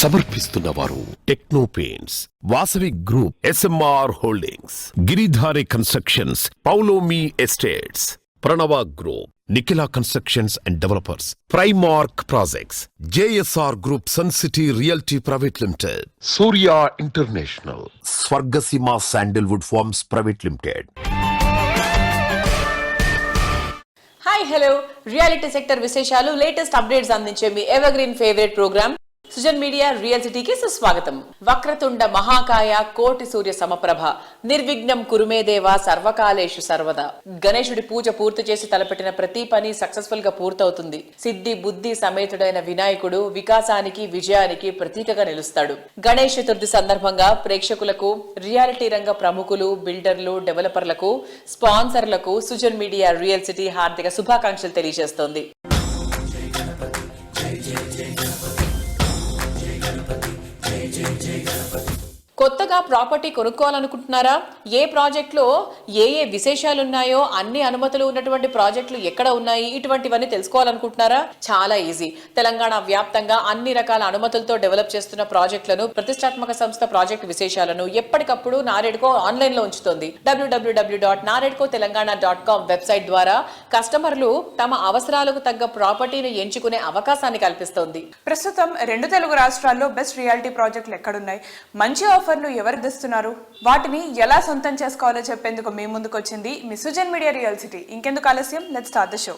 సమర్పిస్తున్నవారు techno paints, Vasavi group, SMR holdings, Giridhari constructions, Paulomi estates, Pranava group, Nikhila constructions and developers, Primark projects, JSR group, sun city realty private limited, Surya international, Swargaseema sandalwood farms private limited. Hi hello, reality sector విశేషాలు, latest updates అందించే మీ evergreen favourite programme Sujan media real సిటీకి సుస్వాగతం. వక్రతుండ మహాకాయ కోటి సూర్య సమప్రభ, నిర్విఘ్నం కురుమే దేవ సర్వకాలేషు సర్వదా. గణేశుడి పూజ పూర్తి చేసి తలపెట్టిన ప్రతి పని సక్సెస్ఫుల్ గా పూర్తవుతుంది. సిద్ధి బుద్ధి సమేతుడైన వినాయకుడు వికాసానికి విజయానికి ప్రతీకగా నిలుస్తాడు. గణేష్ చతుర్థి సందర్భంగా ప్రేక్షకులకు, రియాలిటీ రంగ ప్రముఖులు, బిల్డర్లు, డెవలపర్లకు, స్పాన్సర్లకు సుజన్ మీడియా రియల్ సిటీ హార్దిక శుభాకాంక్షలు తెలియజేస్తోంది. కొత్తగా ప్రాపర్టీ కొనుక్కోవాలనుకుంటున్నారా? ఏ ప్రాజెక్టులో ఏ విశేషాలున్నాయో, అన్ని అనుమతులు ఉన్నటువంటి ప్రాజెక్టులు ఎక్కడ ఉన్నాయి, ఇటువంటివన్నీ తెలుసుకోవాలనుకుంటున్నారా? చాలా ఈజీ. తెలంగాణ వ్యాప్తంగా అన్ని రకాల అనుమతులతో డెవలప్ చేస్తున్న ప్రాజెక్టులను, ప్రతిష్టాత్మక సంస్థ ప్రాజెక్టు విశేషాలను ఎప్పటికప్పుడు నారెడ్కో ఆన్లైన్ లో ఉంచుతోంది. www.naredcotelangana.com వెబ్సైట్ ద్వారా కస్టమర్లు తమ అవసరాలకు తగ్గ ప్రాపర్టీని ఎంచుకునే అవకాశాన్ని కల్పిస్తోంది. ప్రస్తుతం 2 తెలుగు రాష్ట్రాల్లో బెస్ట్ రియాలిటీ ప్రాజెక్టులు ఎక్కడున్నాయి, మంచి ఆఫర్లు ఎవరు అందిస్తున్నారు, వాటిని ఎలా సొంతం చేసుకోవాలో చెప్పేందుకు మీ ముందుకు వచ్చింది మీ సుజన్ మీడియా రియల్ సిటీ. ఇంకెందుకు ఆలస్యం, లెట్స్ స్టార్ట్ ద షో.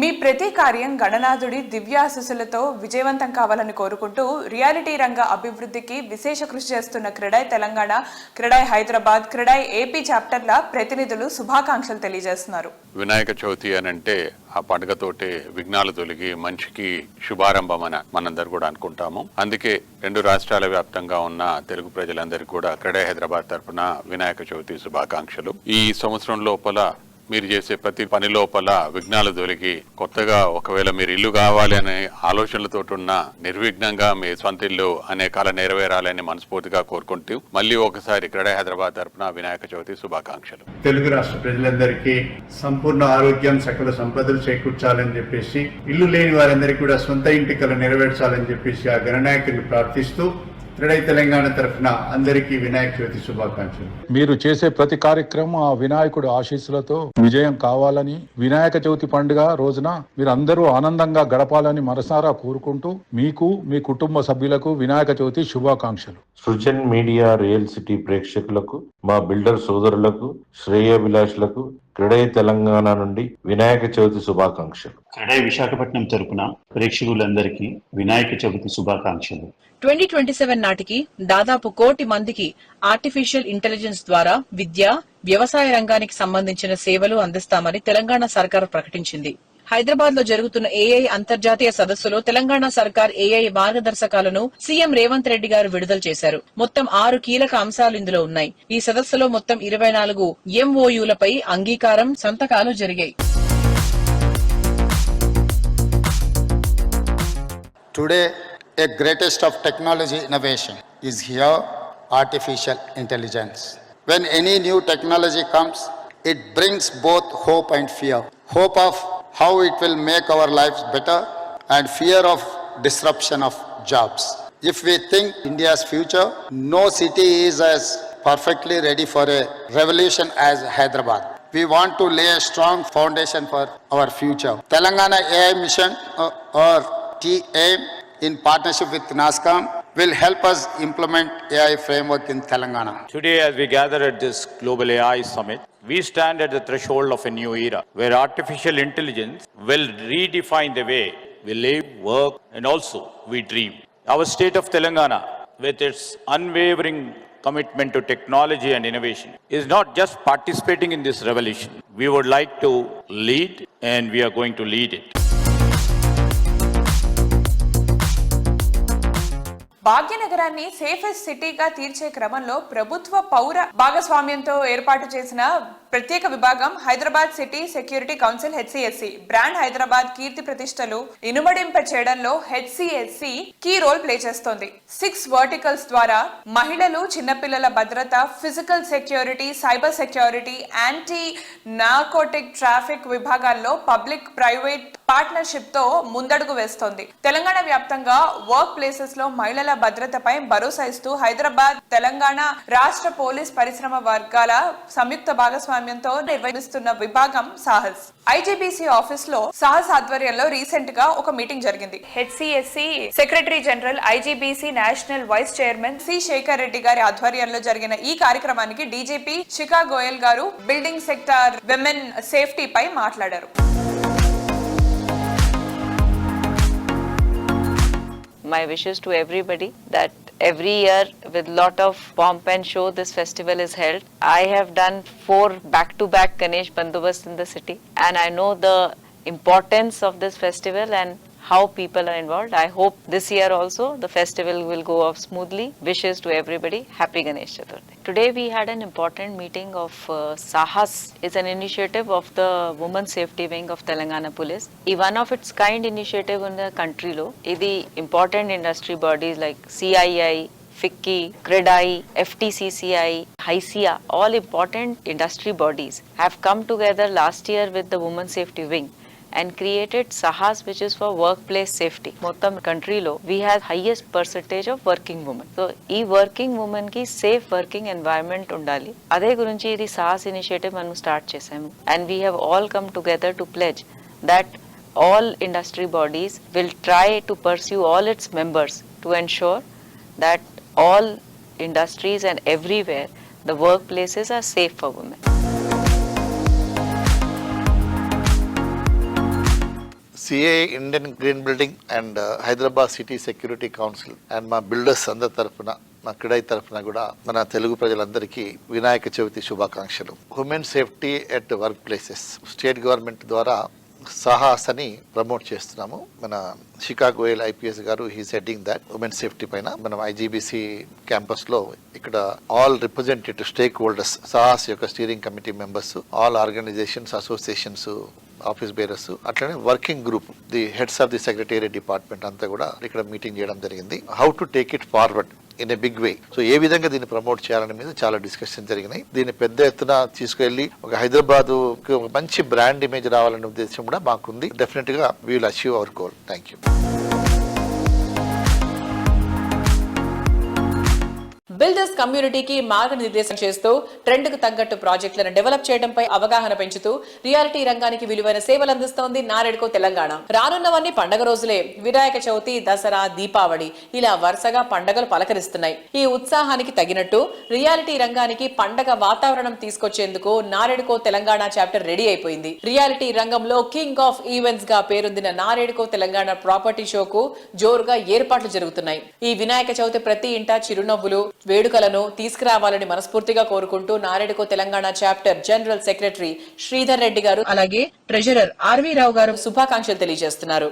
మీ ప్రతి కార్యం గణనాథుడి దివ్యాశీస్సులతో విజయవంతం కావాలని కోరుకుంటూ రియాలిటీ రంగ అభివృద్ధికి విశేష కృషి చేస్తున్న క్రెడాయ్ తెలంగాణ, క్రెడాయ్ హైదరాబాద్, క్రెడాయ్ ఏపీ చాప్టర్ల ప్రతినిధులు శుభాకాంక్షలు తెలియజేస్తున్నారు. వినాయక చవితి అని అంటే ఆ పండుగతోటి విఘ్నాలు తొలగి మంచికి శుభారంభం అని మనందరూ కూడా అనుకుంటాము. అందుకే 2 రాష్ట్రాల వ్యాప్తంగా ఉన్న తెలుగు ప్రజలందరికీ కూడా క్రెడాయ్ హైదరాబాద్ తరఫున వినాయక చవితి శుభాకాంక్షలు. ఈ సంవత్సరం లోపల మీరు చేసే ప్రతి పని లోపల విఘ్నాలు తొలగి కొత్తగా ఒకవేళ మీరు ఇల్లు కావాలి అనే ఆలోచనలతో ఉన్న నిర్విఘ్నంగా మీ సొంత ఇల్లు అనే కాల నెరవేరాలని మనస్ఫూర్తిగా కోరుకుంటూ మళ్ళీ ఒకసారి క్రెడాయ్ హైదరాబాద్ తరఫున వినాయక చవితి శుభాకాంక్షలు. తెలుగు రాష్ట్ర ప్రజలందరికీ సంపూర్ణ ఆరోగ్యం, సకల సంపదలు చేకూర్చాలని చెప్పేసి, ఇల్లు లేని వారందరికీ కూడా సొంత ఇంటి కల నెరవేర్చాలని చెప్పేసి ఆ గణనాయకుని ప్రార్థిస్తూ క్రెడాయ్ తెలంగాణ తరఫున అందరికీ వినాయక చవితి శుభాకాంక్షలు. మీరు చేసే ప్రతి కార్యక్రమం ఆ వినాయకుడు ఆశీస్సులతో విజయం కావాలని, వినాయక చవితి పండుగ రోజున మీరు అందరూ ఆనందంగా గడపాలని మనసారా కోరుకుంటూ మీకు, మీ కుటుంబ సభ్యులకు వినాయక చవితి శుభాకాంక్షలు. సుజన్ మీడియా రియల్ సిటీ ప్రేక్షకులకు, మా బిల్డర్ సోదరులకు, శ్రేయోభిలాషులకు క్రెడాయ్ తెలంగాణ నుండి వినాయక చవితి శుభాకాంక్షలు. క్రెడాయ్ విశాఖపట్నం తరపున ప్రేక్షకులందరికీ వినాయక చవితి శుభాకాంక్షలు. 2027 నాటికి దాదాపు 1 కోటి మందికి ఆర్టిఫిషియల్ ఇంటెలిజెన్స్ ద్వారా విద్య, వ్యవసాయ రంగానికి సంబంధించిన సేవలు అందిస్తామని తెలంగాణ సర్కార్ ప్రకటించింది. హైదరాబాద్ లో జరుగుతున్న ఏఐ అంతర్జాతీయ సదస్సులో తెలంగాణ సర్కార్ ఏఐ మార్గదర్శకాలను సీఎం రేవంత్ రెడ్డి గారు విడుదల చేశారు. మొత్తం 6 కీలక అంశాలు ఇందులో ఉన్నాయి. ఈ సదస్సులో మొత్తం 24 MOUలపై అంగీకారం, సంతకాలు జరిగాయి. Today, a greatest of technology innovation is here, artificial intelligence. When any new technology comes, it brings both hope and fear. Hope of how it will make our lives better and fear of disruption of jobs. If we think India's future, no city is as perfectly ready for a revolution as Hyderabad. We want to lay a strong foundation for our future. Telangana AI Mission or TAIM in partnership with NASSCOM will help us implement AI framework in Telangana. Today, as we gather at this Global AI Summit, we stand at the threshold of a new era where artificial intelligence will redefine the way we live, work, and also we dream. Our state of Telangana, with its unwavering commitment to technology and innovation, is not just participating in this revolution. We would like to lead, and we are going to lead it. భాగ్యనగరాన్ని safest సిటీగా తీర్చే క్రమంలో ప్రభుత్వ పౌర భాగస్వామ్యంతో ఏర్పాటు చేసిన ప్రత్యేక విభాగం Hyderabad city security council HCSC brand Hyderabad కీర్తి ప్రతిష్టలు ఇనుమడింప చేయడంలో HCSC కీ రోల్ ప్లే చేస్తోంది. 6 వర్టికల్స్ ద్వారా మహిళలు, చిన్నపిల్లల భద్రత, physical security, cyber security, anti narcotic traffic విభాగాల్లో పబ్లిక్ ప్రైవేట్ పార్ట్నర్షిప్ తో ముందడుగు వేస్తోంది. తెలంగాణ వ్యాప్తంగా వర్క్ ప్లేసెస్ లో మహిళల భద్రతపై భరోసా ఇస్తూ హైదరాబాద్, తెలంగాణ రాష్ట్ర పోలీస్ పరిశ్రమ వర్గాల సంయుక్త భాగస్వామ్యంతో నిర్వహిస్తున్న విభాగం సాహస్. IGBC ఆఫీస్ లో సాహస్ ఆధ్వర్యంలో రీసెంట్ గా ఒక మీటింగ్ జరిగింది. HCSC secretary general, IGBC national vice chairman C Shekhar Reddy గారి ఆధ్వర్యంలో జరిగిన ఈ కార్యక్రమానికి DGP శిఖా గోయల్ గారు బిల్డింగ్ సెక్టార్ విమెన్ సేఫ్టీ పై మాట్లాడారు. My wishes to everybody that every year with lot of pomp and show this festival is held. I have done 4 back-to-back Ganesh Bandobast in the city, and I know the importance of this festival and how people are involved. I hope this year also the festival will go off smoothly. Wishes to everybody. Happy Ganesh Chaturthi. Today we had an important meeting of Sahas. It's an initiative of the Women's Safety Wing of Telangana Police. It's one of its kind initiative in the country lo. Idi important industry bodies like CII, FICCI, CREDAI, FTCCI, HICIA, all important industry bodies have come together last year with the Women's Safety Wing and created Sahas, which is for workplace safety. Mottam country lo we have highest percentage of working women. So ee working women ki safe working environment undali. Ade gurinchi idi Sahas initiative manu start chesamu, and we have all come together to pledge that all industry bodies will try to pursue all its members to ensure that all industries and everywhere the workplaces are safe for women. CA Indian green building and Hyderabad city security council and మా builders అందరి తరఫున, మా క్రీడాయి తరఫున కూడా మన తెలుగు ప్రజలందరికీ వినాయక చవితి శుభాకాంక్షలు. Women safety at work places state government ద్వారా సాహస్ అని ప్రమోట్ చేస్తున్నాము. మన శిఖా గోయల్ IPS గారు he's heading that women safety పైన. మనం IGBC క్యాంపస్ లో ఇక్కడ all representative stakeholders, Sahas యొక్క steering committee members, all organisations, associations, office bearers, అట్లనే working group, the heads of the secretariat department అంతా కూడా ఇక్కడ మీటింగ్ చేయడం జరిగింది. How to take it forward in a big way. So ఏ విధంగా దీన్ని promote చేయాలనే మీద చాలా డిస్కషన్ జరిగినాయి. దీన్ని పెద్ద ఎత్తున తీసుకెళ్లి ఒక హైదరాబాద్ మంచి బ్రాండ్ ఇమేజ్ రావాలనే ఉద్దేశం కూడా మాకుంది. డెఫినెట్ గా we will achieve hour goal. Thank you. Builders కమ్యూనిటీకి మార్గనిర్దేశం చేస్తూ ట్రెండ్ కు తగ్గట్టు ప్రాజెక్టులను డెవలప్ చేయడంపై అవగాహన పెంచుతూ రియాలిటీ రంగానికి విలువైన సేవలు అందిస్తోంది నారెడ్కో తెలంగాణ. రానున్నవన్నీ పండగ రోజులే. వినాయక చవితి, దసరా, దీపావళి ఇలా వరుసగా పండగలు పలకరిస్తున్నాయి. ఈ ఉత్సాహానికి తగినట్టు రియాలిటీ రంగానికి పండగ వాతావరణం తీసుకొచ్చేందుకు నారెడ్కో తెలంగాణ చాప్టర్ రెడీ అయిపోయింది. రియాలిటీ రంగంలో కింగ్ ఆఫ్ ఈవెంట్స్ గా పేరొందిన నారెడ్కో తెలంగాణ ప్రాపర్టీ షోకు జోరుగా ఏర్పాట్లు జరుగుతున్నాయి. ఈ వినాయక చవితి ప్రతి ఇంటా చిరునవ్వులు, వేడుకలను తీసుకురావాలని మనస్ఫూర్తిగా కోరుకుంటూ NAREDCO Telangana chapter general secretary Sridhar Reddy గారు, అలాగే ట్రెజరర్ RV రావు గారు శుభాకాంక్షలు తెలియజేస్తున్నారు.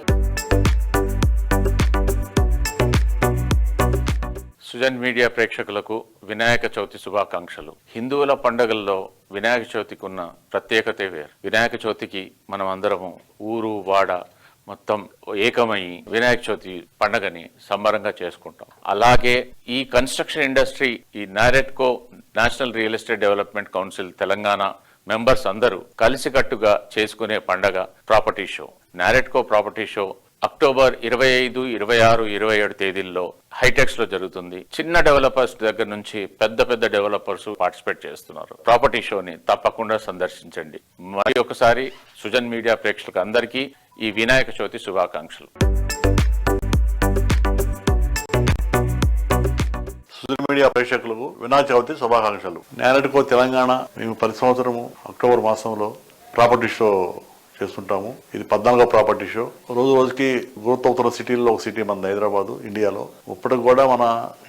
సుజన్ మీడియా ప్రేక్షకులకు వినాయక చవితి శుభాకాంక్షలు. హిందువుల పండుగల్లో వినాయక చవితికి ఉన్న ప్రత్యేకత వేరు. వినాయక చవితికి మనం అందరము ఊరు వాడ మొత్తం ఏకమై వినాయక చవితి పండుగని సంబరంగా చేసుకుంటాం. అలాగే ఈ కన్స్ట్రక్షన్ ఇండస్ట్రీ, ఈ NAREDCO national real estate development council Telangana members అందరూ కలిసికట్టుగా చేసుకునే పండగ property show. NAREDCO property show October 25, 26, 27 తేదీల్లో హైటెక్స్ లో జరుగుతుంది. చిన్న డెవలపర్స్ దగ్గర నుంచి పెద్ద పెద్ద డెవలపర్స్ పార్టిసిపేట్ చేస్తున్నారు. ప్రాపర్టీ షోని తప్పకుండా సందర్శించండి. మరి ఒకసారి సుజన్ మీడియా ప్రేక్షకులకు అందరికీ ఈ వినాయక చవితి శుభాకాంక్షలు. సుజన్ మీడియా ప్రేక్షకులకు వినాయక చవితి శుభాకాంక్షలు. నారెడ్కో తెలంగాణ మేము ప్రతి సంవత్సరము అక్టోబర్ మాసంలో ప్రాపర్టీ షో చేస్తుంటాము. ఇది 14వ ప్రాపర్టీ షో. రోజు రోజుకి గ్రోత్ అవుతున్న సిటీల్లో ఒక సిటీ మన హైదరాబాదు, ఇండియాలో. ఇప్పటికి కూడా మన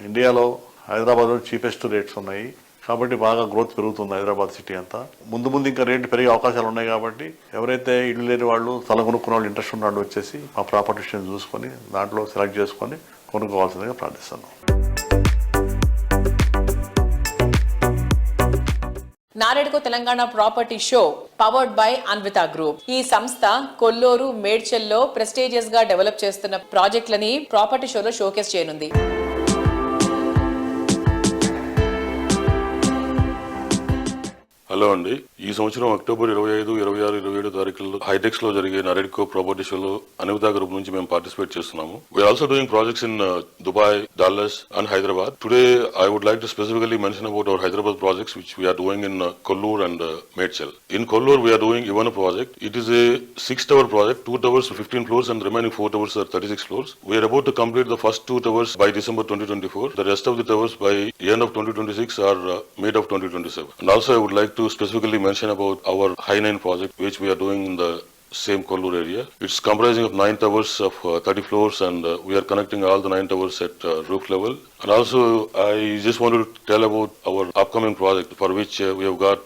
ఇండియాలో హైదరాబాద్లో చీపెస్ట్ రేట్స్ ఉన్నాయి కాబట్టి బాగా గ్రోత్ పెరుగుతుంది హైదరాబాద్ సిటీ అంతా. ముందు ముందు ఇంకా రేట్లు పెరిగే అవకాశాలు ఉన్నాయి కాబట్టి ఎవరైతే ఇల్లు లేని వాళ్ళు, స్థలం కొనుక్కున్న వాళ్ళు, ఇంట్రెస్ట్ ఉన్న వాళ్ళు వచ్చేసి మా ప్రాపర్టీ షోని చూసుకొని దాంట్లో సెలెక్ట్ చేసుకొని కొనుక్కోవాల్సిందిగా ప్రార్థిస్తున్నాం. NAREDCO Telangana property show powered by Anvita group. ఈ సంస్థ కొల్లూరు, మేడ్చల్లో ప్రెస్టీజియస్ గా డెవలప్ చేస్తున్న ప్రాజెక్టులని ప్రాపర్టీ షోలో షోకేస్ చేయనుంది. హలో అండి, ఈ సంవత్సరం అక్టోబర్ 25, 26, 27 తారీఖుల్లో హైటెక్స్ లో జరిగే నారెడ్కో ప్రాపర్టీ షోలో అనివిత గ్రూప్ నుంచి మేము పార్టిసిపేట్ చేస్తున్నాము. We're also doing projects in Dubai, Dallas and Hyderabad. Today I would like to specifically mention about our Hyderabad projects which we are doing in Kollur and Medchal. In Kollur we are doing Ivana project. It is a 6-tower project, 2 towers 15 floors and remaining 4 towers are 36 floors. We are about to complete the first 2 towers by December 2024. The rest of the towers by end of 2026 are made of 2027. And also I would like to specifically mention about our High 9 project which we are doing in the same Kollur area. It's comprising of 9 towers of 30 floors and we are connecting all the 9 towers at roof level. And also I just wanted to tell about our upcoming project for which we have got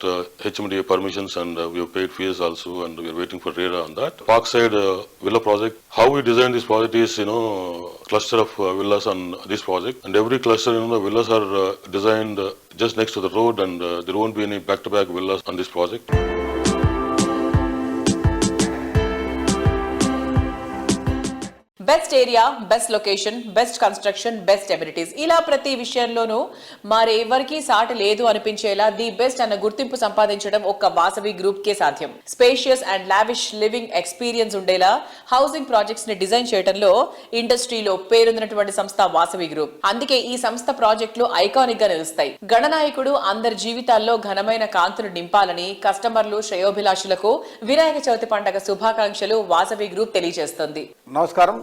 HMDA permissions and we have paid fees also and we are waiting for RERA on that. Parkside Villa project. How we designed this project is, cluster of villas on this project, and every cluster, the villas are designed just next to the road and there won't be any back-to-back villas on this project. Best area, best location, best construction, best abilities, ఇలా ప్రతి విషయంలోనూ మరెవరికి సాటి లేదు అనిపించేలా the best అన్న గుర్తింపు సంపాదించడం ఒక్క వాసవి గ్రూప్ కే సాధ్యం. Spacious and lavish living experience ఉండేలా హౌసింగ్ ప్రాజెక్ట్స్ ని డిజైన్ చేయడంలో ఇండస్ట్రీలో పేరున్నటువంటి సంస్థ వాసవి గ్రూప్. అందుకే ఈ సంస్థ ప్రాజెక్టులు ఐకానిక్ గా నిలుస్తాయి. గణనాయకుడు అందరి జీవితాల్లో ఘనమైన కాంతులు నింపాలని కస్టమర్లు, శ్రేయోభిలాషులకు వినాయక చవితి పండుగ శుభాకాంక్షలు వాసవి గ్రూప్ తెలియజేస్తుంది. నమస్కారం.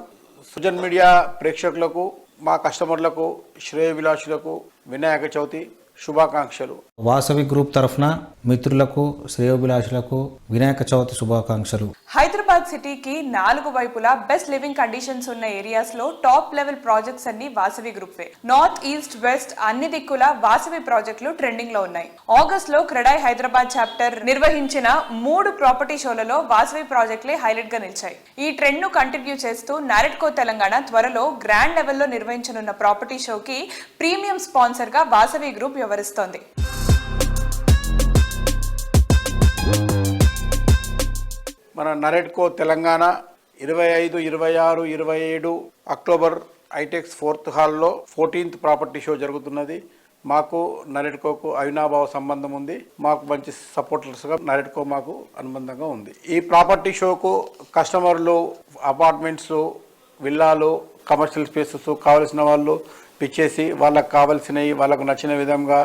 సుజన్ మీడియా ప్రేక్షకులకు, మా కస్టమర్లకు, శ్రేయోభిలాషులకు వినాయక చవితి శుభాకాంక్షలు. వాసవి గ్రూప్ తరఫున మిత్రులకు, శ్రేయోభిలాషులకు వినాయక చవితి శుభాకాంక్షలు. హైదరాబాద్ సిటీకి 4 వైపులా బెస్ట్ లివింగ్ కండిషన్స్ ఉన్న ఏరియాస్ లో టాప్ లెవెల్ ప్రాజెక్ట్స్ అన్ని Vasavi group. North, east, west అన్ని దిక్కుల వాసవి ప్రాజెక్టులు ట్రెండింగ్ లో ఉన్నాయి. ఆగస్ట్ లో క్రెడాయ్ హైదరాబాద్ చాప్టర్ నిర్వహించిన 3 ప్రాపర్టీ షోలలో వాసవి ప్రాజెక్టులే హైలైట్ గా నిలిచాయి. ఈ ట్రెండ్ ను కంటిన్యూ చేస్తూ నారెడ్కో తెలంగాణ త్వరలో గ్రాండ్ లెవెల్లో నిర్వహించనున్న ప్రాపర్టీ షోకి ప్రీమియం స్పాన్సర్ గా వాసవి గ్రూప్ వ్యవహరిస్తోంది. మన నారెడ్కో తెలంగాణ 25, 26, 27 అక్టోబర్ ఐటెక్స్ 4th హాల్లో 14th ప్రాపర్టీ షో జరుగుతున్నది. మాకు నారెడ్కోకు అవినాభావ సంబంధం ఉంది. మాకు మంచి సపోర్టర్స్గా నారెడ్కో మాకు అనుబంధంగా ఉంది. ఈ ప్రాపర్టీ షోకు కస్టమర్లు, అపార్ట్మెంట్స్, విల్లాలు, కమర్షియల్ స్పేసెస్ కావలసిన వాళ్ళు పిచ్చేసి వాళ్ళకు కావాల్సినవి వాళ్ళకు నచ్చిన విధంగా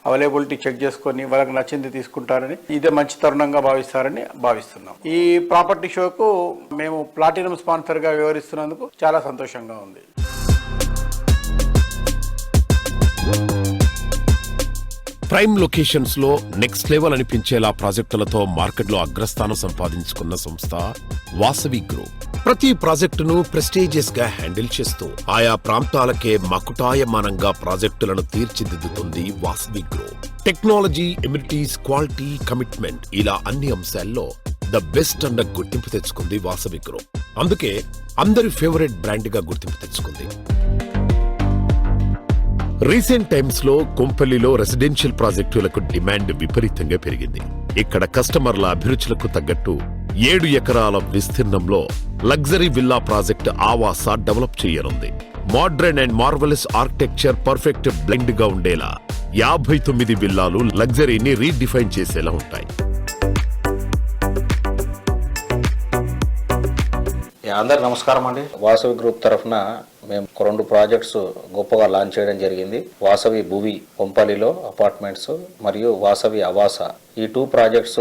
అవైలబిలిటీ చెక్ చేసుకొని వాళ్ళకు నచ్చింది తీసుకుంటారని, ఇదే మంచి తరుణంగా భావిస్తారని భావిస్తున్నాం. ఈ ప్రాపర్టీ షోకు మేము ప్లాటినం స్పాన్సర్గా వ్యవహరిస్తున్నందుకు చాలా సంతోషంగా ఉంది. ప్రైమ్ లొకేషన్స్ లో నెక్స్ట్ లెవెల్ అనిపించేలా ప్రాజెక్టులతో మార్కెట్లో అగ్రస్థానం సంపాదించుకున్న సంస్థ వాసవి గ్రూప్. ప్రతి ప్రాజెక్టును ప్రెస్టీజియస్ గా హ్యాండిల్ చేస్తూ ఆయా ప్రాంతాలకే మకుటాయమానంగా ప్రాజెక్టులను తీర్చిదిద్దుతుంది Vasavi group. Technology, amenities, quality, commitment ఇలా అన్ని అంశాల్లో ద బెస్ట్ అన్న గుర్తింపు తెచ్చుకుంది వాసవి గ్రూప్. అందుకే అందరి ఫేవరెట్ బ్రాండ్ గా గుర్తింపు తెచ్చుకుంది. రీసెంట్ టైమ్స్ లో కొంపల్లిలో రెసిడెన్షియల్ ప్రాజెక్టులకు డిమాండ్ విపరీతంగా పెరిగింది. ఇక్కడ కస్టమర్ల అభిరుచులకు తగ్గట్టు 7 ఎకరాల విస్తీర్ణంలో లగ్జరీ విల్లా ప్రాజెక్ట్ ఆవాస డెవలప్ చేయనుంది. Modern and marvellous architecture perfect blend గా ఉండేలా 59 విల్లాలు లగ్జరీని రీడిఫైన్ చేసేలా ఉంటాయి. అందరు నమస్కారం అండి. వాసవి గ్రూప్ తరఫున మేము 2 ప్రాజెక్ట్స్ గొప్పగా లాంచ్ చేయడం జరిగింది. వాసవి భువి కొంపల్లిలో అపార్ట్మెంట్స్ మరియు వాసవి అవాస. ఈ 2 ప్రాజెక్ట్స్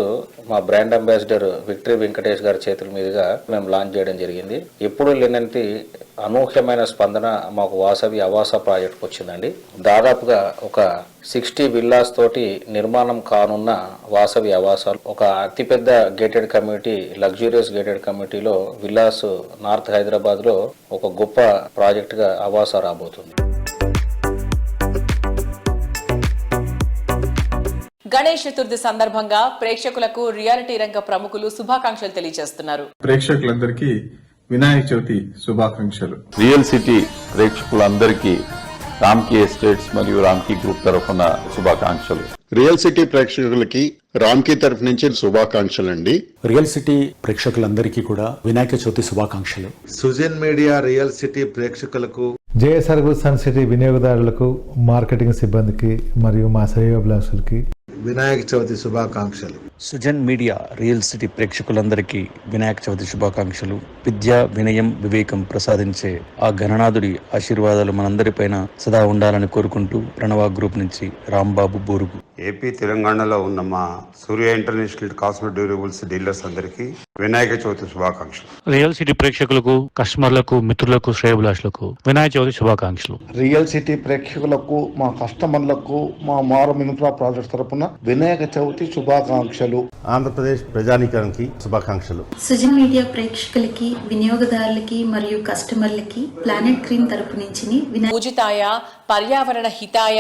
మా బ్రాండ్ అంబాసిడర్ విక్టరీ వెంకటేష్ గారి చేతుల మీదుగా మేము లాంచ్ చేయడం జరిగింది. ఎప్పుడు లేనంత అనూహ్యమైన స్పందన మాకు వాసవి అవాస ప్రాజెక్ట్కి వచ్చిందండి. దాదాపుగా ఒక 60 విల్లాస్ తోటి నిర్మాణం కానున్న వాసవి అవాస ఒక అతిపెద్ద గేటెడ్ కమ్యూనిటీ, లగ్జూరియస్ గేటెడ్ కమ్యూనిటీలో విల్లాస్ నార్త్ హైదరాబాద్ లో ఒక గొప్ప ప్రాజెక్ట్ గా అవాస రాబోతుంది. గణేష్ చతుర్థి సందర్భంగా ప్రేక్షకులకు రియాలిటీ రంగ ప్రముఖులు శుభాకాంక్షలు తెలియజేస్తున్నారు. ప్రేక్షకులందరికీ వినాయక చవితి శుభాకాంక్షలు. రియల్ సిటీ ప్రేక్షకులందరికీ రామ్కీ ఎస్టేట్స్ మరియు రామ్కీ గ్రూప్ తరఫున శుభాకాంక్షలు. రియల్ సిటీ ప్రేక్షకులకి రామ్కీ తరఫు నుంచి శుభాకాంక్షలు అండి. రియల్ సిటీ ప్రేక్షకులందరికీ కూడా వినాయక చవితి శుభాకాంక్షలు. సుజన్ మీడియా రియల్ సిటీ ప్రేక్షకులకు, జేఎస్ఆర్ సన్ సిటీ వినియోగదారులకు, మార్కెటింగ్ సిబ్బందికి మరియు మా శ్రేయోభిలాషులకి వినాయక చవితి శుభాకాంక్షలు. సుజన్ మీడియా రియల్ సిటీ ప్రేక్షకులందరికీ వినాయక చవితి శుభాకాంక్షలు. విద్య, వినయం, వివేకం ప్రసాదించే ఆ గణనాథుడి ఆశీర్వాదాలు మనందరిపైన సదా ఉండాలని కోరుకుంటూ ప్రణవ గ్రూప్ నుంచి రాంబాబు బోరుగు. ఏపీ తెలంగాణలో ఉన్న మా సూర్య ఇంటర్నేషనల్ కాస్మెటిక్ డ్యూరబుల్స్ డీలర్స్ అందరికీ వినాయక చవితి శుభాకాంక్షలు. రియల్ సిటీ ప్రేక్షకులకు, కస్టమర్లకు, మిత్రులకు, శ్రేయోభిలాషులకు వినాయక చవితి శుభాకాంక్షలు. రియల్ సిటీ ప్రేక్షకులకు, మా కస్టమర్లకు మా మారం ఇన్ఫ్రా ప్రాజెక్ట్స్ తరపున వినాయక చవితి శుభాకాంక్షలు. ఆంధ్రప్రదేశ్ ప్రజానీకానికి శుభాకాంక్షలు. సుజన్ మీడియా ప్రేక్షకులకి, వినియోగదారులకి మరియు కస్టమర్లకి ప్లానెట్ గ్రీన్ తరపు నుంచి పూజితాయ పర్యావరణ హితాయ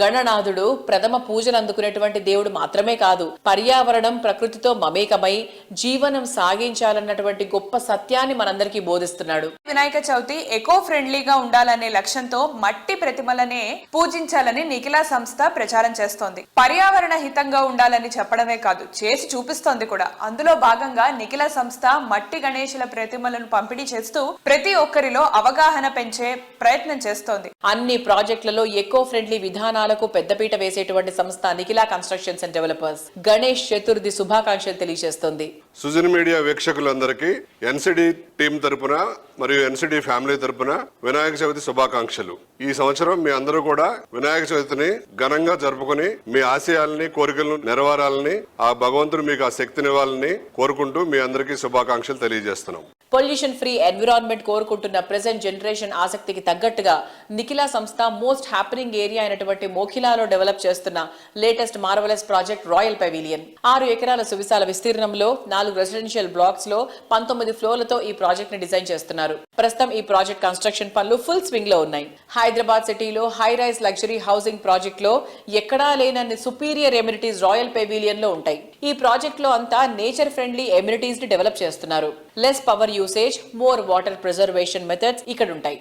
గణనాథుడు ప్రథమ పూజలు అందుకునేటువంటి దేవుడు మాత్రమే కాదు, పర్యావరణం ప్రకృతితో మమేకమై జీవనం సాగించాలన్నటువంటి గొప్ప సత్యాన్ని మనందరికీ బోధిస్తున్నాడు. వినాయక చవితి ఎకో ఫ్రెండ్లీగా ఉండాలనే లక్ష్యంతో మట్టి ప్రతిమలనే పూజించాలని నిఖిలా సంస్థ ప్రచారం చేస్తోంది. పర్యావరణ హితంగా ఉండాలని చెప్పడమే కాదు, చేసి చూపిస్తోంది కూడా. అందులో భాగంగా నిఖిలా సంస్థ మట్టి గణేశుల ప్రతిమలను పంపిణీ చేస్తూ ప్రతి ఒక్కరిలో అవగాహన పెంచే ప్రయత్నం చేస్తోంది. అన్ని ప్రాజెక్టులలో ఎకో ఫ్రెండ్లీ విధానాలకు పెద్దపీట వేసేటువంటి సంస్థ Nikhila constructions and developers Ganesh Chaturthi శుభాకాంక్షలు తెలియజేస్తోంది. సుజన్ మీడియా వీక్షకులందరికీ ఎన్సిడి టీం తరపున మరియు ఎన్సిడి ఫ్యామిలీ తరపున వినాయక చవితి శుభాకాంక్షలు. ఈ సంవత్సరం మీ అందరూ కూడా వినాయక చవితిని ఘనంగా జరుపుకుని మీ ఆశయాలని, కోరికలను నెరవేరాలని, ఆ భగవంతుడు మీకు ఆ శక్తినివ్వాలని కోరుకుంటూ మీ అందరికీ శుభాకాంక్షలు తెలియజేస్తున్నాం. పొల్యూషన్ ఫ్రీ ఎన్విరాన్మెంట్ కోరుకుంటున్న ప్రెసెంట్ జనరేషన్ ఆసక్తికి తగ్గట్టుగా నిఖిలా సంస్థ మోస్ట్ హ్యాపెనింగ్ ఏరియా అయినటువంటి మోఖిలాలో డెవలప్ చేస్తున్న latest marvellous project royal pavilion. 6 ఎకరాల సువిశాల విస్తీర్ణంలో 4 రెసిడెన్షియల్ బ్లాక్స్ లో 19 ఫ్లోర్లతో ఈ ప్రాజెక్ట్ ని డిజైన్ చేస్తున్నారు. ప్రస్తుతం ఈ ప్రాజెక్ట్ కన్స్ట్రక్షన్ పనులు ఫుల్ స్వింగ్ లో ఉన్నాయి. హైదరాబాద్ సిటీలో high rise luxury housing project లో ఎక్కడా లేనన్ని సుపీరియర్ ఎమ్యూనిటీస్ రాయల్ పెవిలియన్ లో ఉంటాయి. ఈ ప్రాజెక్ట్ లో అంతా నేచర్ ఫ్రెండ్లీ ఎమ్యూనిటీస్ ని డెవలప్ చేస్తున్నారు. Less power usage, more water preservation methods ఇక్కడ ఉంటాయి.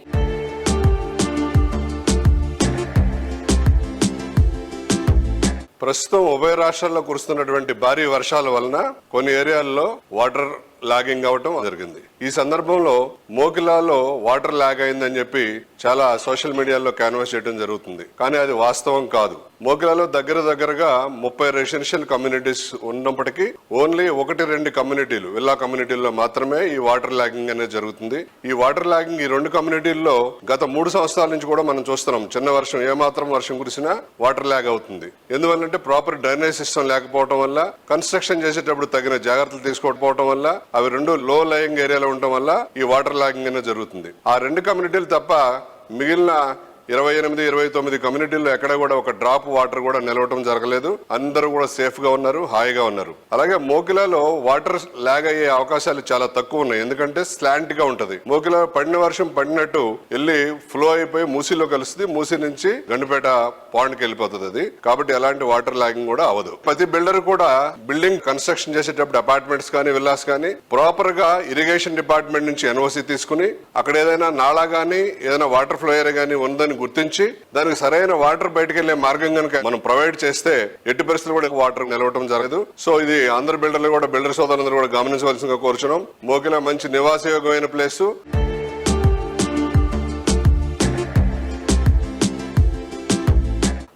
ప్రస్తుతం ఉభయ రాష్ట్రాల్లో కురుస్తున్నటువంటి భారీ వర్షాల వలన కొన్ని ఏరియాల్లో వాటర్ లాగింగ్ అవటం జరిగింది. ఈ సందర్భంలో మోకిలాలో వాటర్ లాగ్ అయిందని చెప్పి చాలా సోషల్ మీడియాలో క్యాన్వాస్ చేయడం జరుగుతుంది. కానీ అది వాస్తవం కాదు. మోకిలాలో దగ్గరగా 30 రెసిడెన్షియల్ కమ్యూనిటీస్ ఉన్నప్పటికీ ఓన్లీ 1-2 కమ్యూనిటీలు, విల్లా కమ్యూనిటీల్లో మాత్రమే ఈ వాటర్ లాగింగ్ అనేది జరుగుతుంది. ఈ వాటర్ లాగింగ్ ఈ 2 కమ్యూనిటీల్లో గత 3 సంవత్సరాల నుంచి కూడా మనం చూస్తున్నాం. చిన్న వర్షం, ఏమాత్రం వర్షం కురిసినా వాటర్ లాగ్ అవుతుంది. ఎందువల్లంటే ప్రాపర్ డ్రైనేజ్ సిస్టమ్ లేకపోవడం వల్ల, కన్స్ట్రక్షన్ చేసేటప్పుడు తగిన జాగ్రత్తలు తీసుకోకపోవడం వల్ల, అవి 2 లో లయింగ్ ఏరియాలో ఉండటం వల్ల ఈ వాటర్ లాగింగ్ అనేది జరుగుతుంది. ఆ 2 కమ్యూనిటీలు తప్ప మిగిలిన 28, 29 కమ్యూనిటీల్లో ఎక్కడ కూడా ఒక డ్రాప్ వాటర్ కూడా నిలవటం జరగలేదు. అందరూ కూడా సేఫ్ గా ఉన్నారు, హాయిగా ఉన్నారు. అలాగే మోకిలాలో వాటర్ లాగ్ అయ్యే అవకాశాలు చాలా తక్కువ ఉన్నాయి. ఎందుకంటే స్లాంట్ గా ఉంటది. మోకిలా పడిన వర్షం పడినట్టు వెళ్ళి ఫ్లో అయిపోయి మూసీలో కలుస్తుంది. మూసీ నుంచి గండిపేట పాండ్కి వెళ్ళిపోతుంది అది. కాబట్టి ఎలాంటి వాటర్ లాగింగ్ కూడా అవ్వదు. ప్రతి బిల్డర్ కూడా బిల్డింగ్ కన్స్ట్రక్షన్ చేసేటప్పుడు అపార్ట్మెంట్స్ కానీ, విల్లాస్ కానీ ప్రాపర్ గా ఇరిగేషన్ డిపార్ట్మెంట్ నుంచి ఎన్ఓసి తీసుకుని అక్కడ ఏదైనా నాళా గానీ, ఏదైనా వాటర్ ఫ్లో ఏరియా గానీ ఉందని గుర్తించి దానికి సరైన వాటర్ బయటకు వెళ్లే మార్గం కనుక మనం ప్రొవైడ్ చేస్తే ఎట్టి పరిస్థితులు కూడా వాటర్ నిలవటం జరగదు. సో ఇది అందరు బిల్డర్లు కూడా, బిల్డర్ సోదరులందరూ కూడా గమనించవలసిందిగా కోరుచున్నాం. మోకిలా మంచి నివాసయోగ్యమైన ప్లేసు.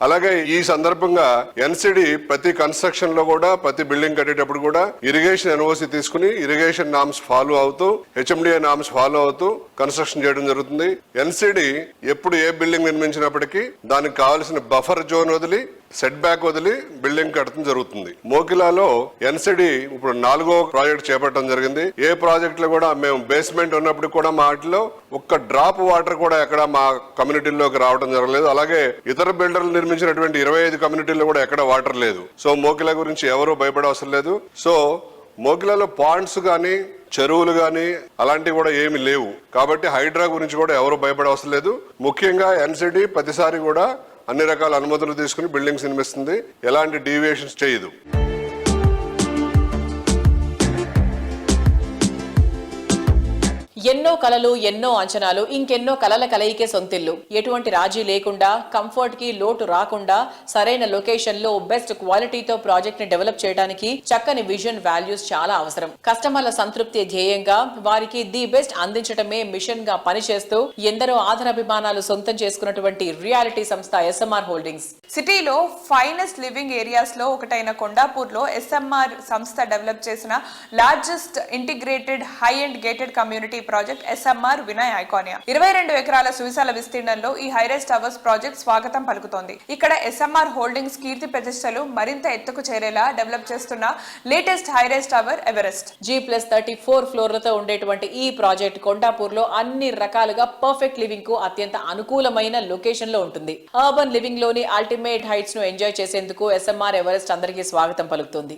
అలాగే ఈ సందర్భంగా ఎన్సిడి ప్రతి కన్స్ట్రక్షన్ లో కూడా, ప్రతి బిల్డింగ్ కట్టేటప్పుడు కూడా ఇరిగేషన్ ఎన్ఓసి తీసుకుని ఇరిగేషన్ నామ్స్ ఫాలో అవుతూ, హెచ్ఎండిఏ నామ్స్ ఫాలో అవుతూ కన్స్ట్రక్షన్ చేయడం జరుగుతుంది. ఎన్సిడి ఎప్పుడు ఏ బిల్డింగ్ నిర్మించినప్పటికీ దానికి కావాల్సిన బఫర్ జోన్ వదిలి, సెట్ బ్యాక్ వదిలి బిల్డింగ్ కట్టడం జరుగుతుంది. మోకిలాలో ఎన్సిడి ఇప్పుడు 4వ ప్రాజెక్ట్ చేపట్టడం జరిగింది. ఏ ప్రాజెక్ట్ లో కూడా మేము బేస్మెంట్ ఉన్నప్పుడు కూడా మా వాటిలో ఒక్క డ్రాప్ వాటర్ కూడా ఎక్కడ మా కమ్యూనిటీలోకి రావడం జరగలేదు. అలాగే ఇతర బిల్డర్లు నిర్మించినటువంటి 25 కమ్యూనిటీల్లో కూడా ఎక్కడ వాటర్ లేదు. సో మోకిలా గురించి ఎవరు భయపడే అవసరం లేదు. సో మోకిలాలో పాండ్స్ గానీ, చెరువులు గానీ అలాంటివి కూడా ఏమి లేవు. కాబట్టి హైడ్రా గురించి కూడా ఎవరు భయపడే అవసరం లేదు. ముఖ్యంగా ఎన్సిడి ప్రతిసారి కూడా అన్ని రకాల అనుమతులు తీసుకుని బిల్డింగ్స్ నిర్మిస్తుంది. ఎలాంటి డీవియేషన్స్ చేయదు. ఎన్నో కలలు, ఎన్నో అంచనాలు, ఇంకెన్నో కలల కలయికే సొంతిల్లు. ఎటువంటి రాజీ లేకుండా, కంఫర్ట్ కి లోటు రాకుండా, సరైన లొకేషన్ లో బెస్ట్ క్వాలిటీతో ప్రాజెక్ట్ ని డెవలప్ చేయడానికి చక్కని విజన్, వాల్యూస్ చాలా అవసరం. కస్టమర్ల సంతృప్తి ధ్యేయంగా వారికి ది బెస్ట్ అందించడమే మిషన్ గా పనిచేస్తూ ఎందరో ఆదరాభిమానాలు సొంతం చేసుకున్నటువంటి రియాలిటీ సంస్థ SMR హోల్డింగ్స్. సిటీలో ఫైనెస్ట్ లివింగ్ ఏరియాస్ లో ఒకటైన కొండాపూర్ లో SMR సంస్థ డెవలప్ చేసిన largest integrated high and gated community project SMR Vinay Iconia. 22 ఎకరాల సువిశాల విస్తీర్ణంలో ఈ హైరైజ్ టవర్స్ ప్రాజెక్ట్ స్వాగతం పలుకుతోంది. ఇక్కడ SMR హోల్డింగ్స్ కీర్తి ప్రతిష్టలు మరింత ఎత్తుకు చేరేలా డెవలప్ చేస్తున్న latest high-rise tower Everest. G+34 ఫ్లోర్లతో ఉండేటువంటి ఈ ప్రాజెక్ట్ కొండాపూర్ లో అన్ని రకాలుగా పర్ఫెక్ట్ లివింగ్ కు అత్యంత అనుకూలమైన లొకేషన్ లో ఉంటుంది. అర్బన్ లివింగ్ లోని అల్టిమేట్ హైట్స్ ను ఎంజాయ్ చేసేందుకు SMR ఎవరెస్ట్ అందరికీ స్వాగతం పలుకుతుంది.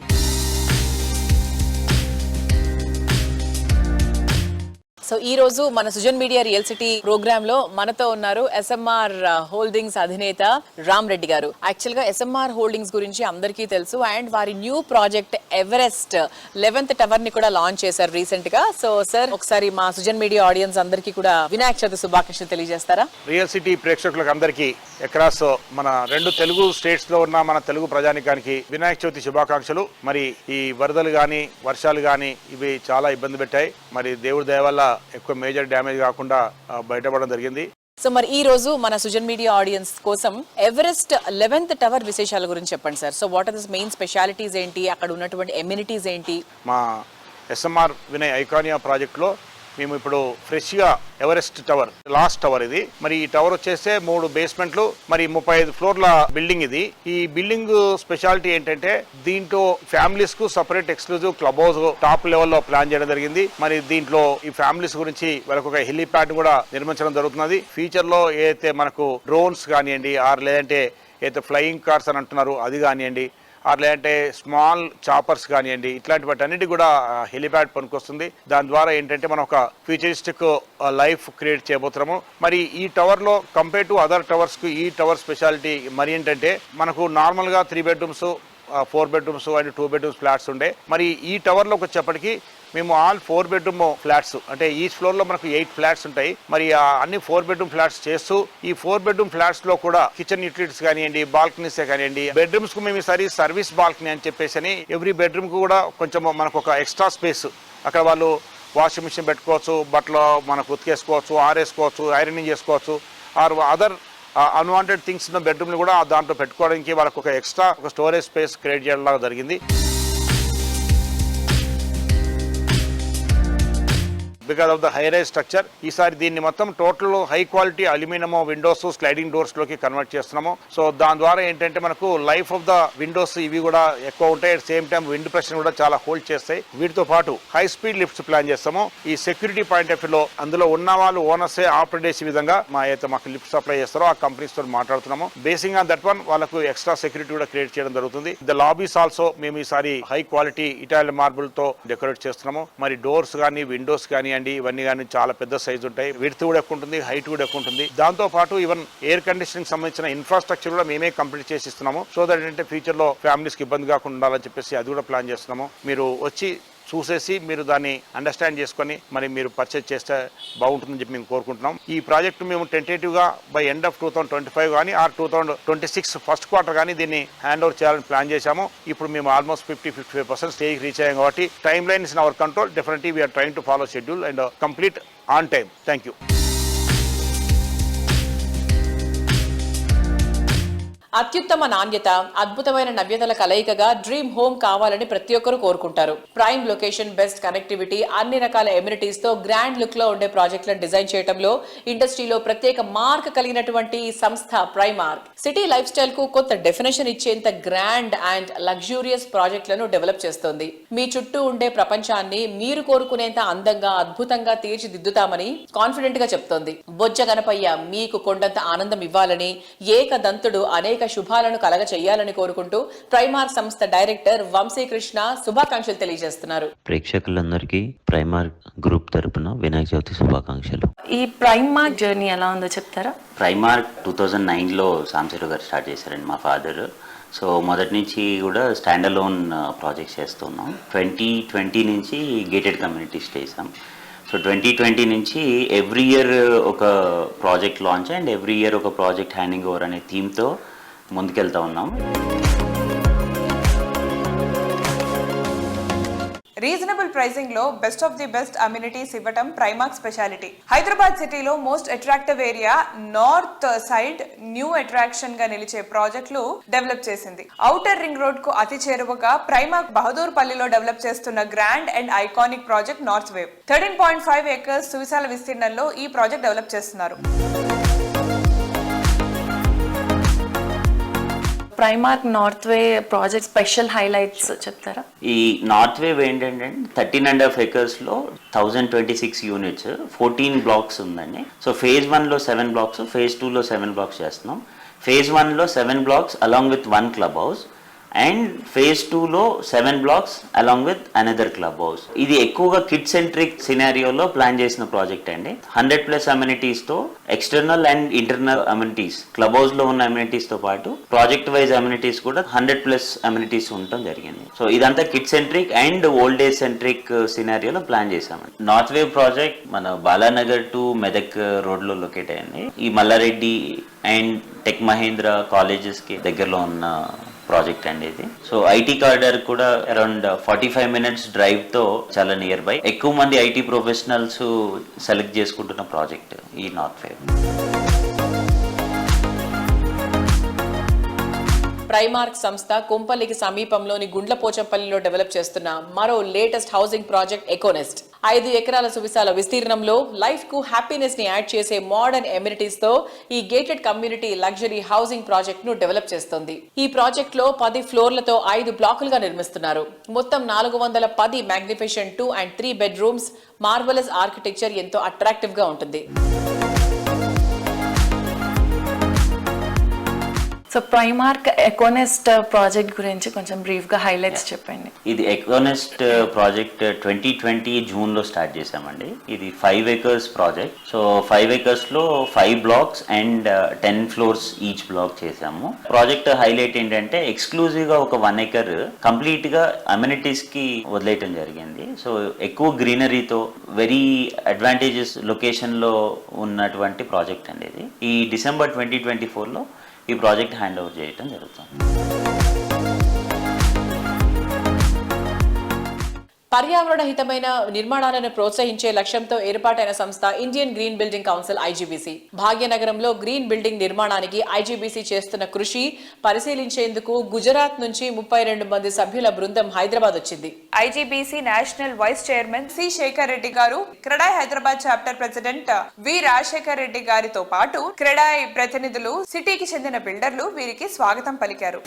సో ఈ రోజు మన Sujan media real city programme లో మనతో ఉన్నారు SMR హోల్డింగ్స్ అధినేత రామ్ రెడ్డి గారు. యాక్చువల్ గా SMR హోల్డింగ్స్ గురించి అందరికీ తెలుసు అండ్ వారి new project Everest 11th tower ని కూడా లాంచ్ చేశారు రీసెంట్ గా. సో సార్, ఒకసారి మా సుజన్ మీడియా ఆడియన్స్ అందరికీ కూడా వినాయక చవితి శుభాకాంక్షలు తెలియజేస్తారా? రియల్ సిటీ ప్రేక్షకులకు అందరికీ అక్రాస్ మన 2 తెలుగు స్టేట్స్ లో ఉన్న మన తెలుగు ప్రజానికానికి వినాయక చవితి శుభాకాంక్షలు. మరి ఈ వరదలు గాని, వర్షాలు గాని ఇవి చాలా ఇబ్బంది పెట్టాయి. మరి దేవుడి దయ వల్ల ఎక్కువ మేజర్ డ్యామేజ్ కాకుండా బయటపడడం జరిగింది. సో మరి ఈ రోజు మన సుజన్ మీడియా ఆడియన్స్ కోసం ఎవరెస్ట్ 11th టవర్ విశేషాల గురించి చెప్పండి sir. So what are the main specialities ఏంటి, అక్కడ ఉన్నటువంటి ఎమ్యూనిటీస్ ఏంటి? మా SMR వినయ్ ఐకానియా ప్రాజెక్ట్లో మేము ఇప్పుడు ఫ్రెష్గా ఎవరెస్ట్ టవర్, లాస్ట్ టవర్ ఇది. మరి ఈ టవర్ వచ్చేస్తే 3 బేస్మెంట్లు, మరి 35 ఫ్లోర్ల బిల్డింగ్ ఇది. ఈ బిల్డింగ్ స్పెషాలిటీ ఏంటంటే దీంట్లో ఫ్యామిలీస్ కు separate exclusive club house top లెవెల్లో ప్లాన్ చేయడం జరిగింది. మరి దీంట్లో ఈ ఫ్యామిలీస్ గురించి వాళ్ళకు ఒక హెలిప్యాడ్ కూడా నిర్మించడం జరుగుతున్నది. ఫ్యూచర్ లో ఏదైతే మనకు డ్రోన్స్ కానివ్వండి, లేదంటే ఏదైతే ఫ్లయింగ్ కార్స్ అని అంటున్నారు అది కానివ్వండి, లేదంటే స్మాల్ చాపర్స్ కానివ్వండి, ఇట్లాంటి వాటి అన్నిటి కూడా హెలిప్యాడ్ పనికొస్తుంది. దాని ద్వారా ఏంటంటే మనం ఒక ఫ్యూచరిస్టిక్ లైఫ్ క్రియేట్ చేయబోతున్నాము. మరి ఈ టవర్లో కంపేర్ టు అదర్ టవర్స్కు ఈ టవర్ స్పెషాలిటీ మరి ఏంటంటే మనకు నార్మల్గా 3 bedrooms, 4 bedrooms and 2 bedrooms flats ఉండే. మరి ఈ టవర్లోకి వచ్చేప్పటికి మేము ఆల్ 4 బెడ్రూమ్ ఫ్లాట్స్, అంటే ఈచ్ ఫ్లోర్లో మనకు 8 ఫ్లాట్స్ ఉంటాయి. మరి అన్ని 4 బెడ్రూమ్ ఫ్లాట్స్ చేస్తూ ఈ 4 బెడ్రూమ్ ఫ్లాట్స్లో కూడా కిచెన్ యూటిలిటీస్ కానివ్వండి, బాల్కనీస్ కానివ్వండి, బెడ్రూమ్స్కు మేము ఈసారి సర్వీస్ బాల్కనీ అని చెప్పేసి ఎవ్రీ బెడ్రూమ్కు కూడా కొంచెం మనకు ఒక ఎక్స్ట్రా స్పేస్, అక్కడ వాళ్ళు వాషింగ్ మిషన్ పెట్టుకోవచ్చు, బట్టలు మనకు ఉతికేసుకోవచ్చు, ఆరేసుకోవచ్చు, ఐరనింగ్ చేసుకోవచ్చు, ఆర్ అదర్ అన్వాంటెడ్ థింగ్స్ ఉన్న బెడ్రూమ్ని కూడా దాంట్లో పెట్టుకోవడానికి వాళ్ళకు ఒక ఎక్స్ట్రా ఒక స్టోరేజ్ స్పేస్ క్రియేట్ చేయడం జరిగింది. Because of the high rise structure ఈసారి దీన్ని మొత్తం total high quality aluminium windows, sliding doors లోకి కన్వర్ట్ చేస్తున్నాము. సో దాని ద్వారా ఏంటంటే మనకు లైఫ్ ఆఫ్ ద విండోస్ ఇవి కూడా ఎక్కువ ఉంటాయి. At same time wind pressure కూడా చాలా హోల్డ్ చేస్తాయి. వీటితో పాటు హై స్పీడ్ లిఫ్ట్స్ ప్లాన్ చేస్తాము. ఈ సెక్యూరిటీ పాయింట్ ఆఫ్ వ్యూలో అందులో ఉన్న వాళ్ళు ఓనర్సే ఆపరేట్ చేసే విధంగా అయితే మాకు లిఫ్ట్ సప్లై చేస్తారో ఆ కంపెనీస్ తో మాట్లాడుతున్నాము. బేసింగ్ ఆన్ దట్ వన్ వాళ్ళకు ఎక్స్ట్రా సెక్యూరిటీ కూడా క్రియేట్ చేయడం జరుగుతుంది. ద లాబీస్ ఆల్సో మేము ఈసారి హై క్వాలిటీ ఇటాలియన్ మార్బుల్ తో డెకరేట్ చేస్తున్నాము. మరి డోర్స్ కానీ, విండోస్ కానీ ఇవన్నీ కానీ చాలా పెద్ద సైజు ఉంటాయి. విడ్త్ కూడా ఎక్కువ ఉంటుంది, హైట్ కూడా ఎక్కువ ఉంటుంది. దాంతో పాటు ఈవెన్ ఎయిర్ కండిషనింగ్ సంబంధించిన ఇన్ఫ్రాస్ట్రక్చర్ కూడా మేమే కంప్లీట్ చేసి ఇస్తున్నాము. సో దట్ ఏంటంటే ఫ్యూచర్ లో ఫ్యామిలీస్ కి ఇబ్బంది కాకుండా ఉండాలని చెప్పేసి అది కూడా ప్లాన్ చేస్తున్నాము. మీరు వచ్చి చూసేసి మీరు దాన్ని అండర్స్టాండ్ చేసుకొని మరి మీరు పర్చేజ్ చేస్తే బాగుంటుందని చెప్పి మేము కోరుకుంటున్నాం. ఈ ప్రాజెక్టు మేము టెంటేటివ్గా బై ఎండ్ ఆఫ్ 2025 కానీ ఆర్ 2026 ఫస్ట్ క్వార్టర్ కానీ దీన్ని హ్యాండ్ ఓవర్ చేయాలని ప్లాన్ చేశాము. ఇప్పుడు మేము ఆల్మోస్ట్ 50-55% స్టేజ్ రీచ్ అయ్యాం కాబట్టి timeline is in our control. Definitely we're trying to follow schedule and complete on time. Thank you. అత్యుత్తమ నాణ్యత, అద్భుతమైన నవ్యతల కలయికగా డ్రీమ్ హోమ్ కావాలని ప్రతి ఒక్కరూ కోరుకుంటారు. ప్రైమ్ లొకేషన్, బెస్ట్ కనెక్టివిటీ, అన్ని రకాల ఎమ్యూనిటీస్ తో గ్రాండ్ లుక్ లో ఉండే ప్రాజెక్టులను డిజైన్ చేయడంలో ఇండస్ట్రీలో ప్రత్యేక మార్క్ కలిగినటువంటి సంస్థ ప్రైమార్క్ సిటీ లైఫ్ స్టైల్ కు కొత్త డెఫినేషన్ ఇచ్చేంత గ్రాండ్ అండ్ లగ్జూరియస్ ప్రాజెక్టులను డెవలప్ చేస్తోంది. మీ చుట్టూ ఉండే ప్రపంచాన్ని మీరు కోరుకునేంత అందంగా, అద్భుతంగా తీర్చిదిద్దుతామని కాన్ఫిడెంట్ గా చెప్తోంది. బొజ్జ గణపయ్య మీకు కొండంత ఆనందం ఇవ్వాలని, ఏకదంతుడు అనేక శుభాలను కలగ చేయాలని కోరుకుంటూ ప్రైమార్క్ సంస్థ డైరెక్టర్ వంశీకృష్ణ శుభాకాంక్షలు తెలియజేస్తున్నారు. ప్రేక్షకులందరికీ ప్రైమార్క్ గ్రూప్ తరపున వినాయక చవితి శుభాకాంక్షలు. ఈ ప్రైమార్క్ జర్నీ ఎలా ఉందో చెప్తారా? ప్రైమార్క్ 2009లో సాంశీరావు గారు స్టార్ట్ చేశారండి, మా ఫాదర్. సో మొదటి నుంచి కూడా స్టాండ్ అలోన్ ప్రాజెక్ట్స్ చేస్తున్నాం. 2020 నుంచి గేటెడ్ కమ్యూనిటీస్ చేసాం. సో 2020 నుంచి ఎవ్రీ ఇయర్ ఒక project launch and every year ఒక ప్రాజెక్ట్ హ్యాండింగ్ ఓవర్ అనే థీమ్తో ముందుకెళ్తా ఉన్నాం. రీజనబుల్ ప్రైసింగ్ లో best of the best amenities ఇవ్వటం ప్రైమార్క్ స్పెషాలిటీ. హైదరాబాద్ సిటీలో most attractive area north side new attraction గా నిలిచే ప్రాజెక్టులు డెవలప్ చేసింది. ఔటర్ రింగ్ రోడ్ కు అతి చేరువగా ప్రైమార్క్ బహదూర్ పల్లిలో డెవలప్ చేస్తున్న grand and iconic project north wave. 13.5 acres సువిశాల విస్తీర్ణంలో ఈ ప్రాజెక్ట్ డెవలప్ చేస్తున్నారు. Primark north way project special highlights చెప్తారా? ఈ నార్త్ వేవ్ ఏంటంటే 13.5 acres లో 1026 యూనిట్స్ 14 బ్లాక్స్ ఉందండి. సో ఫేజ్ 1లో 7 బ్లాక్స్, ఫేజ్ 2లో 7 బ్లాక్స్ చేస్తున్నాం. ఫేజ్ 1లో 7 blocks along with 1 club house and phase 2లో 7 blocks along with another club house. ఇది ఎక్కువగా కిడ్ సెంట్రిక్ సినారియోలో ప్లాన్ చేసిన ప్రాజెక్ట్ అండి. 100+ అమ్యూనిటీస్తో external and internal amenities, club హౌస్లో ఉన్న అమ్యూనిటీస్తో పాటు ప్రాజెక్ట్ వైజ్ అమ్యూనిటీస్ కూడా 100+ అమ్యూనిటీస్ ఉండటం జరిగింది. సో ఇదంతా kid centric and old age centric సినారియోలో ప్లాన్ చేశామండి. నార్త్ వేవ్ ప్రాజెక్ట్ మన బాలానగర్ టు మెదక్ రోడ్లో లొకేట్ అయ్యింది. ఈ మల్లారెడ్డి అండ్ టెక్ మహేంద్ర కాలేజెస్కి దగ్గరలో ఉన్న ప్రాజెక్ట్ అండి ఇది. సో ఐటీ కార్డర్ కూడా అరౌండ్ 45 minutes డ్రైవ్తో చాలా నియర్ బై. ఎక్కువ మంది ఐటీ ప్రొఫెషనల్స్ సెలెక్ట్ చేసుకుంటున్న ప్రాజెక్ట్ ఈ నార్త్ వేవ్. ప్రైమార్క్ సంస్థ కొంపల్లికి సమీపంలోని గుండ్లపోచంపల్లిలో డెవలప్ చేస్తున్న మరో లేటెస్ట్ హౌసింగ్ ప్రాజెక్ట్ ఎకోనెస్ట్. 5 ఎకరాల సువిశాల విస్తీర్ణంలో లైఫ్ కు హ్యాపీనెస్ ని యాడ్ చేసే మోడర్న్ ఎమ్యూనిటీస్ తో ఈ gated community luxury housing project ను డెవలప్ చేస్తోంది. ఈ ప్రాజెక్ట్ లో 10 ఫ్లోర్లతో 5 బ్లాకులుగా నిర్మిస్తున్నారు. మొత్తం 410 మ్యాగ్నిఫిషన్ 2 and 3 బెడ్రూమ్స్. మార్వెలస్ ఆర్కిటెక్చర్ ఎంతో అట్రాక్టివ్ గా ఉంటుంది. సో ప్రైమార్క్ ఎకోనెస్ట్ ప్రాజెక్ట్ గురించి కొంచెం బ్రీఫ్ గా హైలైట్స్ చెప్పండి. ఇది ఎకోనెస్ట్ ప్రాజెక్ట్ 2020 జూన్లో స్టార్ట్ చేసామండి. ఇది 5 acres ప్రాజెక్ట్. సో 5 acres లో 5 blocks and 10 floors each black చేసాము. ప్రాజెక్ట్ హైలైట్ ఏంటంటే ఎక్స్క్లూజివ్ గా ఒక 1 acre కంప్లీట్ గా అమ్యూనిటీస్ కి వదిలేయటం జరిగింది. సో ఎక్కువ గ్రీనరీతో వెరీ అడ్వాంటేజెస్ లొకేషన్ లో ఉన్నటువంటి ప్రాజెక్ట్ అండి ఇది. ఈ డిసెంబర్ 2024లో ఈ ప్రాజెక్ట్ హ్యాండ్ ఓవర్ చేయడం జరుగుతుంది. పర్యావరణ హితమైన నిర్మాణాలను ప్రోత్సహించే లక్ష్యంతో ఏర్పాటైన సంస్థ Indian green building council IGBC. భాగ్యనగరంలో గ్రీన్ బిల్డింగ్ నిర్మాణానికి IGBC చేస్తున్న కృషి పరిశీలించేందుకు గుజరాత్ నుంచి 32 మంది సభ్యుల బృందం హైదరాబాద్ వచ్చింది. IGBC national vice chairman C Shekhar Reddy గారు, CREDAI Hyderabad chapter president V Rajasekhar Reddy గారితో పాటు క్రెడాయ్ ప్రతినిధులు, సిటీకి చెందిన బిల్డర్లు వీరికి స్వాగతం పలికారు.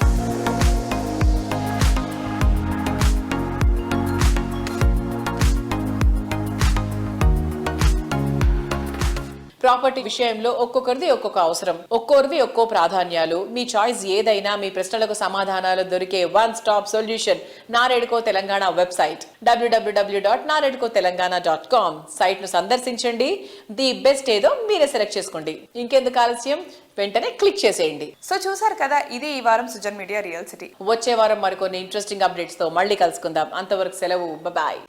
ప్రాపర్టీ విషయంలో ఒక్కొక్కరిది ఒక్కొక్క అవసరం, ఒక్కొరివి ఒక్కో ప్రాధాన్యాలు. మీ చాయిస్ ఏదైనా మీ ప్రశ్నలకు సమాధానాలు దొరికే one stop solution NAREDCO Telangana website www.naredkotelangana.com. Site ను సందర్శించండి. ది బెస్ట్ ఏదో మీరే సెలెక్ట్ చేసుకోండి. ఇంకెందుకు ఆలస్యం, వెంటనే క్లిక్ చేసేయండి. సో చూసారు కదా, ఇది ఈ వారం సుజన్ మీడియా రియల్ సిటీ. వచ్చే వారం మరికొన్ని ఇంట్రెస్టింగ్ అప్డేట్స్ తో మళ్ళీ కలుసుకుందాం. అంతవరకు సెలవు, బాయ్.